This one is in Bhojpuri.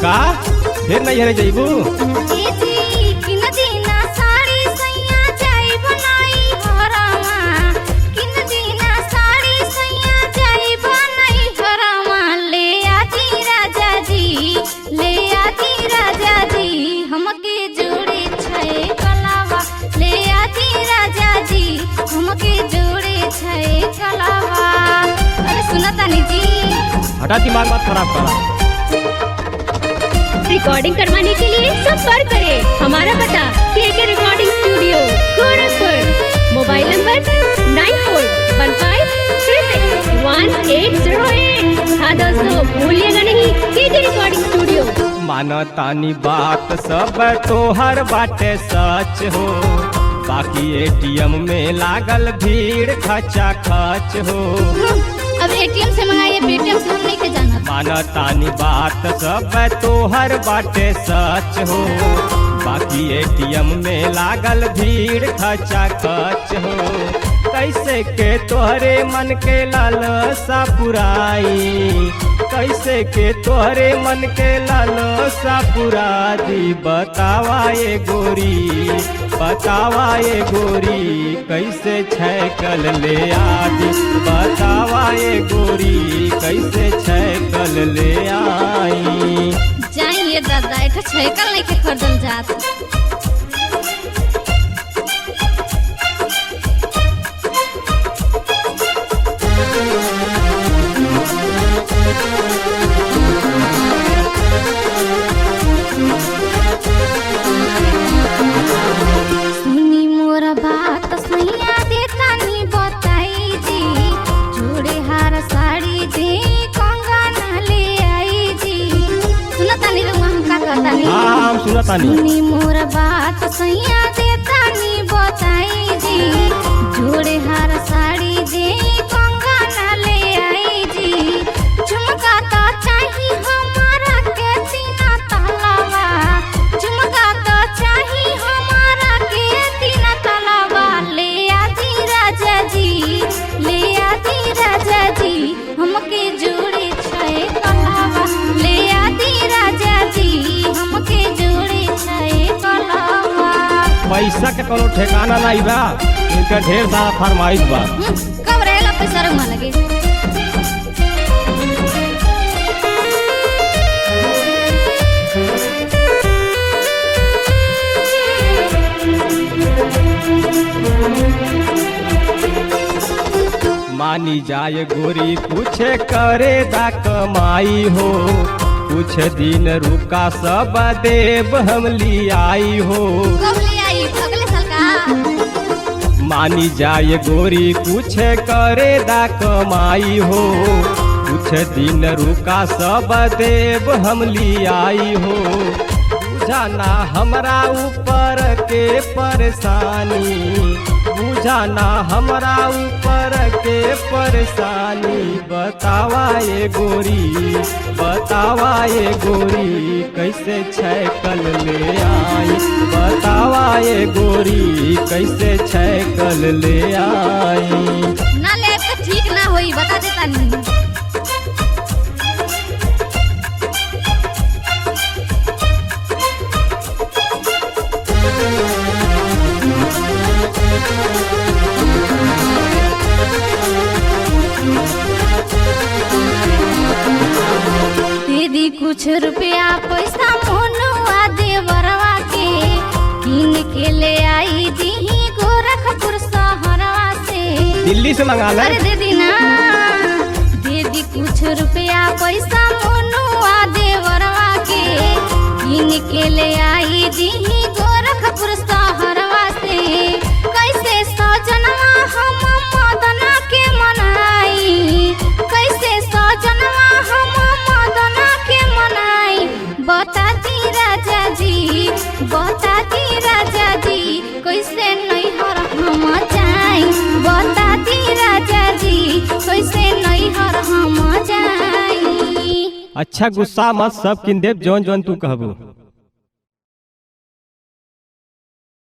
का फिर नहीं हरे जाइबू? हटा दिमाग मत खराब करा। रिकॉर्डिंग करवाने के लिए संपर्क करें हमारा पता KK recording studio Gorakhpur. Mobile number 9415361808। हाँ दोस्तों भूलिएगा नहीं KK रिकॉर्डिंग स्टूडियो। मानतानी बात सब तोहर बाटे सच हो, बाकी ATM में लागल भीड़ खचा खच हो। अब ATM से मंगाइए, पेटीएम से हम नहीं के जाना। मानतानी बात सब तोहर बाटे सच हो, बाकी ATM में लागल भीड़ खचा खच हो। कैसे के तोहरे मन के लालसा पुराई, कैसे के तोहरे मन के लालसा पुरा दी। बतावा ये गोरी, बतावा ये गोरी, कैसे छैकल ले आदि। बतावा ये गोरी, कैसे छैकल ले आई। जाइए दादा, एक छैकल नहीं के खरीदल जात। सुनी मोरा बात सैया देता नी बताई जी, जोड़े हार साड़ी दे कंगन ले आई जी। सुनता नी लोग हम का कहता नी? हाँ सुनता नी। सुनी मोरा बात सैया देता नी बताई जी, जोड़े हार साड़ी दे कंगन ले आई जी। झुमका तो चाहिए हमारा के तीना तलावा, झुमका तो चाहिए हमारा के तीना तलावा। ले आती राजा जी, ले आती राजा जी, हमके जोड़े छे कलावा। ले आती राजा जी, हमके जोड़े छे कलावा। पैसा के कोनो ठिकाना नहीं बा, इनका ढेर सारा फरमाइश बा। कब रहेला पैसा रुमा लगे। मानी जाए गोरी कुछ करे दा कमाई हो, कुछ दिन रुका सब देव हम लियाई हो। कब ले आई? अगले साल का? मानी जाए गोरी कुछ करे दा कमाई हो, कुछ दिन रुका सब देव हम लियाई हो। बुझाना हमरा ऊपर के परेशानी, बुझाना हमरा ऊपर के परेशानी। बतावा ये गोरी, बतावा ये गोरी, कैसे छैकल ले आई। बतावा ये गोरी, कैसे छैकल ले आई। ना ले तो ठीक ना होई, बता देता नहीं। दीदी कुछ रुपया पैसा मोनुआ देवरवा के किन के ले आई दी गोरखपुर शहरवा से। दिल्ली से मंगा ले। अरे दीदी ना, दीदी कुछ रुपया पैसा मोनुआ देवरवा के किन के ले आई दी गोरखपुर शहरवा से। कैसे सजनवा हम मदना के मनाई, कैसे सजनवा हम मदना के मनाई। बताती राजा जी, बताती राजा जी, कैसे नैहर हम जाई। बताती राजा जी, कैसे नैहर हम जाई। अच्छा गुस्सा मत, सब किन देव जौन जौन तू कहबू।